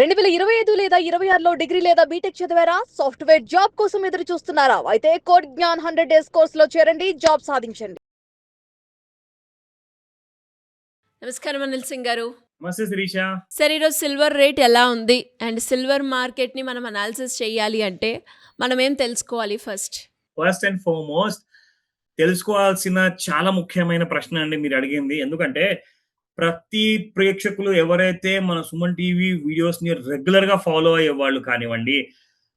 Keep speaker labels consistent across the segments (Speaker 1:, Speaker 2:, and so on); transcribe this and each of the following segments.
Speaker 1: 2025 లేదా 26లో డిగ్రీ లేదా బీటెక్ చదివారా? సాఫ్ట్‌వేర్ జాబ్ కోసం ఎదురు చూస్తున్నారా? అయితే కోడ్ జ్ఞాన్ 100 డేస్ కోర్స్‌లో చేరండి. జాబ్ సాధించండి.
Speaker 2: నమస్కారం అనిల్ సింగ్ గారు.
Speaker 3: నమస్తే శిరీష.
Speaker 2: సార్ ఈరోజు సిల్వర్ రేట్ ఎలా ఉంది? అండ్ సిల్వర్ మార్కెట్‌ని మనం అనాలిసిస్ చేయాలి అంటే మనం ఏం తెలుసుకోవాలి ఫస్ట్?
Speaker 3: ఫస్ట్ అండ్ ఫార్మోస్ట్ తెలుసుకోవాల్సిన చాలా ముఖ్యమైన ప్రశ్న అండి మీరు అడిగింది. ఎందుకంటే ప్రతి ప్రేక్షకులు ఎవరైతే మన సుమన్ టీవీ వీడియోస్‌ని రెగ్యులర్‌గా ఫాలో అయ్యేవాళ్ళు కానివ్వండి,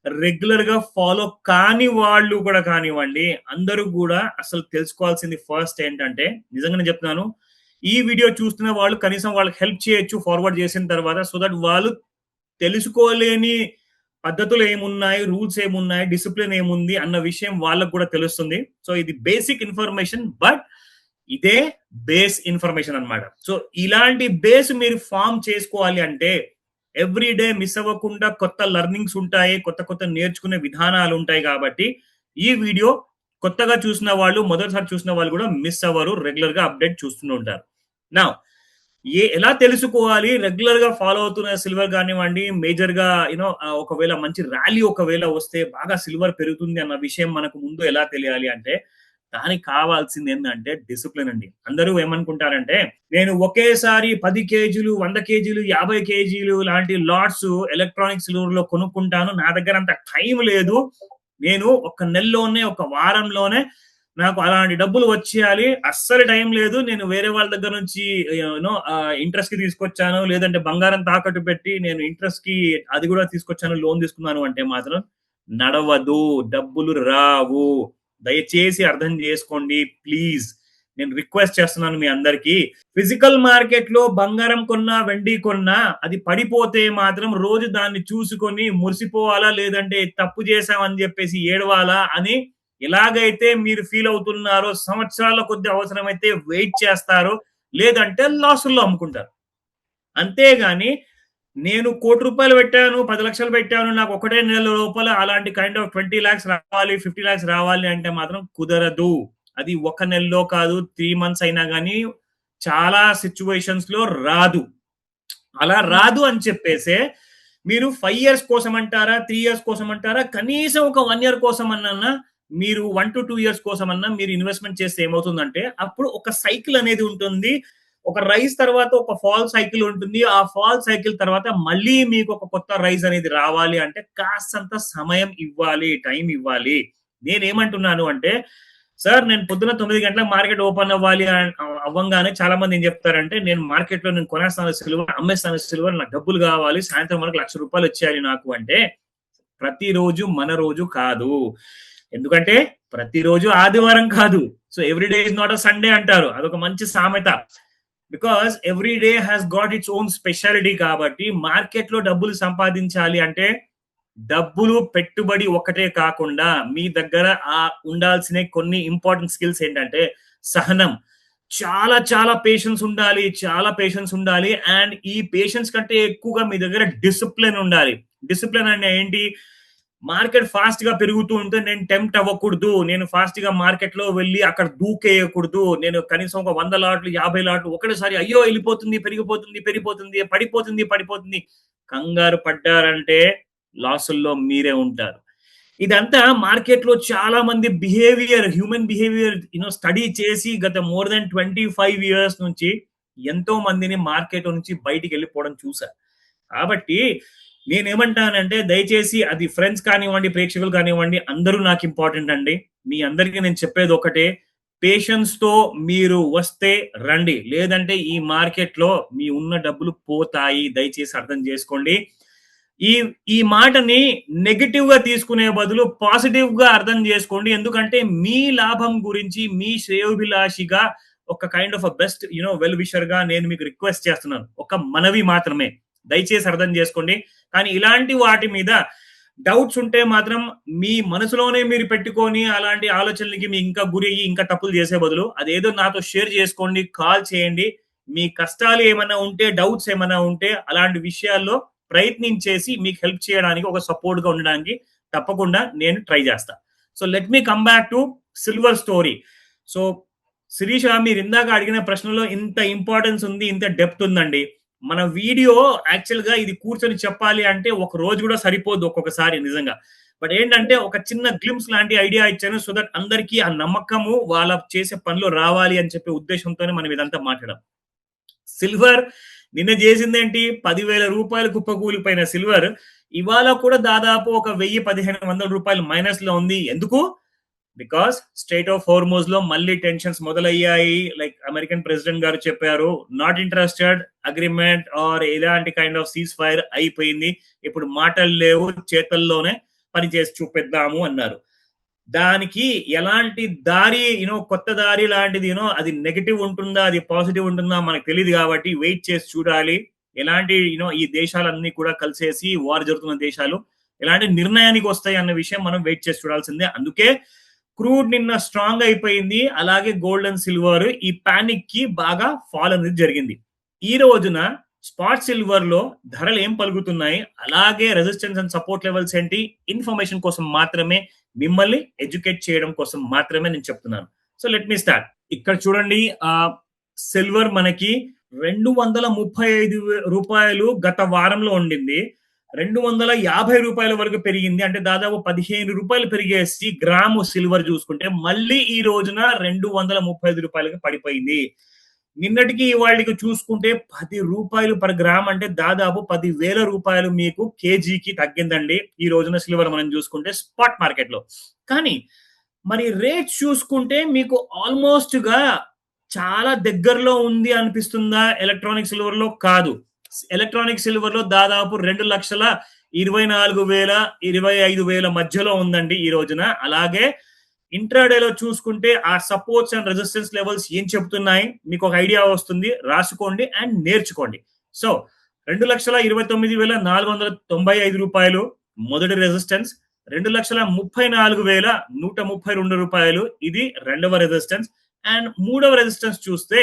Speaker 3: రెగ్యులర్‌గా ఫాలో కాని వాళ్ళు కూడా కానివ్వండి, అందరూ గూడా అసలు తెలుసుకోవాల్సింది ఫస్ట్ ఏంటంటే నిజంగానే చెప్తున్నాను. ఈ వీడియో చూస్తున్న వాళ్ళు కనీసం వాళ్ళకి హెల్ప్ చేయొచ్చు ఫార్వర్డ్ చేసిన తర్వాత. సో దట్ వాళ్ళు తెలుసుకోలేని పద్ధతులు ఏమున్నాయి, రూల్స్ ఏమున్నాయి, డిసిప్లిన్ ఏముంది అన్న విషయం వాళ్ళకు కూడా తెలుస్తుంది. సో ఇది బేసిక్ ఇన్ఫర్మేషన్, బట్ ఇదే బేస్ ఇన్ఫర్మేషన్ అన్నమాట. సో ఇలాంటి బేస్ మీరు ఫామ్ చేసుకోవాలి అంటే ఎవ్రీ డే మిస్ అవ్వకుండా కొత్త లెర్నింగ్స్ ఉంటాయి, కొత్త కొత్త నేర్చుకునే విధానాలు ఉంటాయి. కాబట్టి ఈ వీడియో కొత్తగా చూసిన వాళ్ళు, మొదటిసారి చూసిన వాళ్ళు కూడా మిస్ అవ్వరు, రెగ్యులర్ గా అప్డేట్ చూస్తూనే ఉంటారు. నా ఎలా తెలుసుకోవాలి? రెగ్యులర్‌గా ఫాలో అవుతున్న సిల్వర్ కానివ్వండి, మేజర్‌గా ఒకవేళ మంచి ర్యాలీ ఒకవేళ వస్తే బాగా సిల్వర్ పెరుగుతుంది అన్న విషయం మనకు ముందు ఎలా తెలియాలి అంటే, దానికి కావాల్సిందేందంటే డిసిప్లిన్ అండి. అందరూ ఏమనుకుంటారంటే, నేను ఒకేసారి 10 కేజీలు, 100 కేజీలు, 50 కేజీలు లాంటి లాట్స్ ఎలక్ట్రానిక్ సిల్వర్‌లో కొనుక్కుంటాను. నా దగ్గర అంత టైం లేదు. నేను ఒక నెలలోనే, ఒక వారంలోనే నాకు అలాంటి డబ్బులు వచ్చేయాలి. అస్సలు టైం లేదు. నేను వేరే వాళ్ళ దగ్గర నుంచి ఇంట్రెస్ట్ కి తీసుకొచ్చాను. లేదంటే బంగారం తాకట్టు పెట్టి నేను ఇంట్రెస్ట్ కి అది కూడా తీసుకొచ్చాను, లోన్ తీసుకున్నాను అంటే మాత్రం నడవదు. డబ్బులు రావు. దయచేసి అర్థం చేసుకోండి ప్లీజ్. నేను రిక్వెస్ట్ చేస్తున్నాను మీ అందరికి. ఫిజికల్ మార్కెట్ లో బంగారం కొన్నా, వెండి కొన్నా అది పడిపోతే మాత్రం రోజు దాన్ని చూసుకొని మురిసిపోవాలా, లేదంటే తప్పు చేశామని చెప్పేసి ఏడవాలా అని ఎలాగైతే మీరు ఫీల్ అవుతున్నారో సంవత్సరాల కొద్ది అవసరమైతే వెయిట్ చేస్తారు, లేదంటే లాసుల్లో అమ్ముకుంటారు. అంతేగాని నేను ₹1,00,00,000 పెట్టాను, 10,00,000 పెట్టాను, నాకు ఒకటే నెల లోపల అలాంటి కైండ్ ఆఫ్ 20 లాక్స్ రావాలి, 50 లాక్స్ రావాలి అంటే మాత్రం కుదరదు. అది ఒక నెలలో కాదు, 3 మంత్స్ అయినా గానీ చాలా సిట్యుయేషన్స్ లో రాదు. అలా రాదు అని చెప్పేసే మీరు 5 ఇయర్స్ కోసం అంటారా, 3 ఇయర్స్ కోసం అంటారా, కనీసం ఒక 1 ఇయర్ కోసం అన్నా మీరు 1-2 ఇయర్స్ కోసం అన్నా మీరు ఇన్వెస్ట్మెంట్ చేస్తే ఏమవుతుందంటే అప్పుడు ఒక సైకిల్ అనేది ఉంటుంది. ఒక రైజ్ తర్వాత ఒక ఫాల్ సైకిల్ ఉంటుంది. ఆ ఫాల్ సైకిల్ తర్వాత మళ్ళీ మీకు ఒక కొత్త రైజ్ అనేది రావాలి అంటే కాస్తంత సమయం ఇవ్వాలి, టైం ఇవ్వాలి. నేనేమంటున్నాను అంటే, సార్ నేను పొద్దున 9 గంటలకు మార్కెట్ ఓపెన్ అవ్వాలి అవ్వంగానే చాలా మంది ఏం చెప్తారంటే, నేను మార్కెట్ లో నేను కొనేస్తాను సిల్వర్, అమ్మేస్తాను సిల్వర్, నాకు డబ్బులు కావాలి, సాయంత్రం వరకు ₹1,00,000 వచ్చేయాలి నాకు అంటే ప్రతిరోజు మన రోజు కాదు. ఎందుకంటే ప్రతిరోజు ఆదివారం కాదు. So every day is not a Sunday అంటారు. అదొక మంచి సామెత. Because every day has got its own speciality. కాబట్టి మార్కెట్ లో డబ్బులు సంపాదించాలి అంటే డబ్బులు పెట్టుబడి ఒకటే కాకుండా మీ దగ్గర ఉండాల్సిన కొన్ని ఇంపార్టెంట్ స్కిల్స్ ఏంటంటే సహనం, చాలా చాలా పేషెన్స్ ఉండాలి, చాలా పేషెన్స్ ఉండాలి. అండ్ ఈ పేషెన్స్ కంటే ఎక్కువగా మీ దగ్గర డిసిప్లిన్ ఉండాలి. డిసిప్లిన్ అంటే ఏంటి? మార్కెట్ ఫాస్ట్ గా పెరుగుతూ ఉంటే నేను టెంప్ట్ అవ్వకూడదు, నేను ఫాస్ట్ గా మార్కెట్ లో వెళ్ళి అక్కడ దూకేయకూడదు. నేను కనీసం ఒక 100 లాట్లు, 50 లాట్లు ఒకటేసారి అయ్యో వెళ్ళిపోతుంది, పెరిగిపోతుంది, పెరిగిపోతుంది, పడిపోతుంది, పడిపోతుంది కంగారు పడ్డారంటే లాసుల్లో మీరే ఉంటారు. ఇదంతా మార్కెట్ లో చాలా మంది హ్యూమన్ బిహేవియర్ స్టడీ చేసి గత మోర్ దాన్ 25 ఇయర్స్ నుంచి ఎంతో మందిని మార్కెట్ నుంచి బయటికి వెళ్ళిపోవడం చూసా. కాబట్టి నేనేమంటానంటే దయచేసి అది ఫ్రెండ్స్ కానివ్వండి, ప్రేక్షకులు కానివ్వండి, అందరూ నాకు ఇంపార్టెంట్ అండి. మీ అందరికీ నేను చెప్పేది ఒకటే, పేషెన్స్ తో మీరు వస్తే రండి, లేదంటే ఈ మార్కెట్ లో మీ ఉన్న డబ్బులు పోతాయి. దయచేసి అర్థం చేసుకోండి. ఈ ఈ మాటని నెగటివ్ గా తీసుకునే బదులు పాజిటివ్ గా అర్థం చేసుకోండి. ఎందుకంటే మీ లాభం గురించి, మీ శ్రేయోభిలాషిగా ఒక kind of best well wisher గా నేను మీకు రిక్వెస్ట్ చేస్తున్నాను. ఒక మనవి మాత్రమే, దయచేసి అర్థం చేసుకోండి. కానీ ఇలాంటి వాటి మీద డౌట్స్ ఉంటే మాత్రం మీ మనసులోనే మీరు పెట్టుకొని అలాంటి ఆలోచనలకి మీ ఇంకా గురి అయ్యి ఇంకా తప్పులు చేసే బదులు అదేదో నాతో షేర్ చేసుకోండి, కాల్ చేయండి. మీ కష్టాలు ఏమైనా ఉంటే, డౌట్స్ ఏమైనా ఉంటే అలాంటి విషయాల్లో ప్రయత్నించేసి మీకు హెల్ప్ చేయడానికి, ఒక సపోర్ట్ గా ఉండడానికి తప్పకుండా నేను ట్రై చేస్తా. So let me come back to silver story. So Sirisha, మీరు ఇందాక అడిగిన ప్రశ్నలో ఇంత ఇంపార్టెన్స్ ఉంది, ఇంత డెప్త్ ఉందండి. మన వీడియో యాక్చువల్ గా ఇది కూర్చొని చెప్పాలి అంటే ఒక రోజు కూడా సరిపోదు ఒక్కొక్కసారి నిజంగా. బట్ ఏంటంటే ఒక చిన్న గ్లిమ్స్ లాంటి ఐడియా ఇచ్చాను సో దట్ అందరికీ ఆ నమ్మకము వాళ్ళ చేసే పనిలో రావాలి అని చెప్పే ఉద్దేశంతోనే మనం ఇదంతా మాట్లాడడం. సిల్వర్ నిన్న చేసిందేంటి 10,000 రూపాయలు కుప్పకూలిపోయిన సిల్వర్ ఇవాళ కూడా దాదాపు ఒక 1,000-1,500 రూపాయలు మైనస్ లో ఉంది. ఎందుకు? బికాస్ స్ట్రైట్ ఆఫ్ హోర్మోజ్ లో మళ్ళీ టెన్షన్స్ మొదలయ్యాయి. లైక్ అమెరికన్ ప్రెసిడెంట్ గారు చెప్పారు, నాట్ ఇంట్రెస్టెడ్ అగ్రిమెంట్ ఆర్ ఎలాంటి కైండ్ ఆఫ్ సీజ్ ఫైర్ అయిపోయింది, ఇప్పుడు మాటలు లేవు చేతల్లోనే పని చేసి చూపిద్దాము అన్నారు. దానికి ఎలాంటి దారి కొత్త దారి లాంటిది అది నెగటివ్ ఉంటుందా అది పాజిటివ్ ఉంటుందా మనకు తెలియదు కాబట్టి వెయిట్ చేసి చూడాలి. ఎలాంటి ఈ దేశాలన్నీ కూడా కలిసేసి వార్ జరుగుతున్న దేశాలు ఎలాంటి నిర్ణయానికి వస్తాయి అన్న విషయం మనం వెయిట్ చేసి చూడాల్సిందే. అందుకే క్రూడ్ నిన్న స్ట్రాంగ్ అయిపోయింది, అలాగే గోల్డ్ అండ్ సిల్వర్ ఈ పానిక్ కి బాగా ఫాల్ అనేది జరిగింది. ఈ రోజున స్పాట్ సిల్వర్ లో ధరలు ఏం పలుకుతున్నాయి, అలాగే రెసిస్టెన్స్ అండ్ సపోర్ట్ లెవెల్స్ ఏంటి, ఇన్ఫర్మేషన్ కోసం మాత్రమే, మిమ్మల్ని ఎడ్యుకేట్ చేయడం కోసం మాత్రమే నేను చెప్తున్నాను. సో లెట్ మీ స్టార్ట్. ఇక్కడ చూడండి, సిల్వర్ మనకి 235 రూపాయలు గత వారంలో ఉండింది, 250 రూపాయల వరకు పెరిగింది. అంటే దాదాపు 15 రూపాయలు పెరిగేసి గ్రాము సిల్వర్ చూసుకుంటే మళ్ళీ ఈ రోజున 235 రూపాయలకి పడిపోయింది. నిన్నటికి ఇవాళకి చూసుకుంటే 10 రూపాయలు పర్ గ్రామ్, అంటే దాదాపు 10,000 రూపాయలు మీకు కేజీకి తగ్గిందండి ఈ రోజున సిల్వర్ మనం చూసుకుంటే స్పాట్ మార్కెట్ లో. కానీ మరి రేట్ చూసుకుంటే మీకు ఆల్మోస్ట్ గా చాలా దగ్గరలో ఉంది అనిపిస్తుందా? ఎలక్ట్రానిక్ సిల్వర్ లో కాదు. ఎలక్ట్రానిక్ సిల్వర్ లో దాదాపు 2,24,000 25,000 మధ్యలో ఉందండి ఈ రోజున. అలాగే ఇంట్రాడేలో చూసుకుంటే ఆ సపోర్ట్స్ అండ్ రెసిస్టెన్స్ లెవెల్స్ ఏం చెప్తున్నాయి మీకు ఒక ఐడియా వస్తుంది, రాసుకోండి అండ్ నేర్చుకోండి. సో 2,29,495 రూపాయలు మొదటి రెసిస్టెన్స్, 2,34,132 రూపాయలు ఇది రెండవ రెసిస్టెన్స్, అండ్ మూడవ రెసిస్టెన్స్ చూస్తే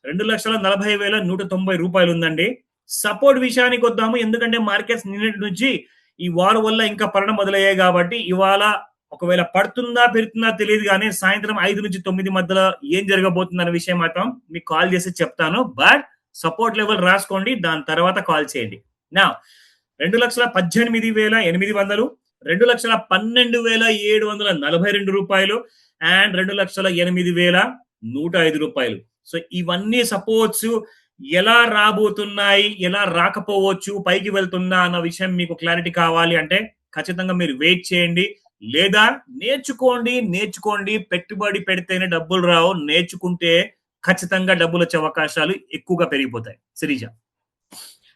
Speaker 3: 2,40,190 రూపాయలు ఉందండి. సపోర్ట్ విషయానికి వద్దాము, ఎందుకంటే మార్కెట్స్ నిన్నటి నుంచి ఈ వార్ వల్ల ఇంకా పడడం మొదలయ్యాయి కాబట్టి ఇవాళ ఒకవేళ పడుతుందా పెరుగుతుందా తెలియదు, కానీ సాయంత్రం 5 నుంచి 9 మధ్యలో ఏం జరగబోతుంది అనే విషయం మాత్రం మీకు కాల్ చేసి చెప్తాను. బట్ సపోర్ట్ లెవెల్ రాసుకోండి, దాని తర్వాత కాల్ చేయండి. నా 2,18,800, 2,12,742 రూపాయలు అండ్ 2,08,105 రూపాయలు. సో ఇవన్నీ సపోర్ట్స్ ఎలా రాబోతున్నాయి, ఎలా రాకపోవచ్చు, పైకి వెళ్తుందా అన్న విషయం మీకు క్లారిటీ కావాలి అంటే ఖచ్చితంగా మీరు వెయిట్ చేయండి, లేదా నేర్చుకోండి. పెట్టుబడి పెడితేనే డబ్బులు రావు, నేర్చుకుంటే ఖచ్చితంగా డబ్బులు వచ్చే అవకాశాలు ఎక్కువగా పెరిగిపోతాయి. శిరీష.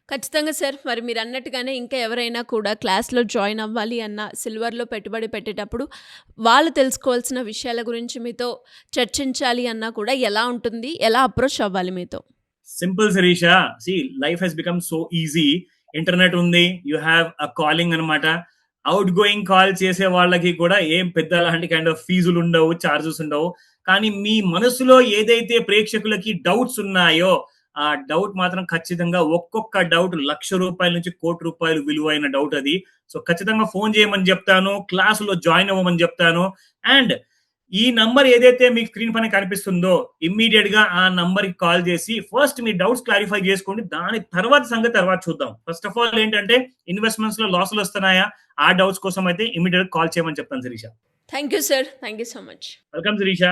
Speaker 2: ఖచ్చితంగా సార్. మరి మీరు అన్నట్టుగానే ఇంకా ఎవరైనా కూడా క్లాస్లో జాయిన్ అవ్వాలి అన్న, సిల్వర్లో పెట్టుబడి పెట్టేటప్పుడు వాళ్ళు తెలుసుకోవాల్సిన విషయాల గురించి మీతో చర్చించాలి అన్నా కూడా ఎలా ఉంటుంది, ఎలా అప్రోచ్ అవ్వాలి మీతో?
Speaker 3: Simple Sirisha. See life has become so easy. Internet ఉంది, యూ హ్యావ్ అ కాలింగ్ అనమాట. అవుట్ గోయింగ్ కాల్ చేసే వాళ్ళకి కూడా ఏం పెద్ద లాంటి కైండ్ ఆఫ్ ఫీజులు ఉండవు, చార్జెస్ ఉండవు. కానీ మీ మనసులో ఏదైతే ప్రేక్షకులకి డౌట్స్ ఉన్నాయో ఆ డౌట్ మాత్రం ఖచ్చితంగా, ఒక్కొక్క డౌట్ ₹1,00,000 నుంచి ₹1,00,00,000 విలువైన డౌట్ అది. సో ఖచ్చితంగా ఫోన్ చేయమని చెప్తాను, క్లాసులో జాయిన్ అవ్వమని చెప్తాను. అండ్ ఈ నంబర్ ఏదైతే మీకు స్క్రీన్ పైన కనిపిస్తుందో ఇమ్మీడియట్ గా ఆ నంబర్ కి కాల్ చేసి ఫస్ట్ మీ డౌట్స్ క్లారిఫై చేసుకోండి, దాని తర్వాత సంగతి తర్వాత చూద్దాం. ఫస్ట్ ఆఫ్ ఆల్ ఏంటంటే ఇన్వెస్ట్మెంట్స్ లో లాసులు వస్తున్నాయా, ఆ డౌట్స్ కోసం అయితే ఇమ్మీడియట్ కాల్ చేయమని చెప్తాను Sirisha.
Speaker 2: Thank you sir, thank you so much.
Speaker 3: Welcome Sirisha.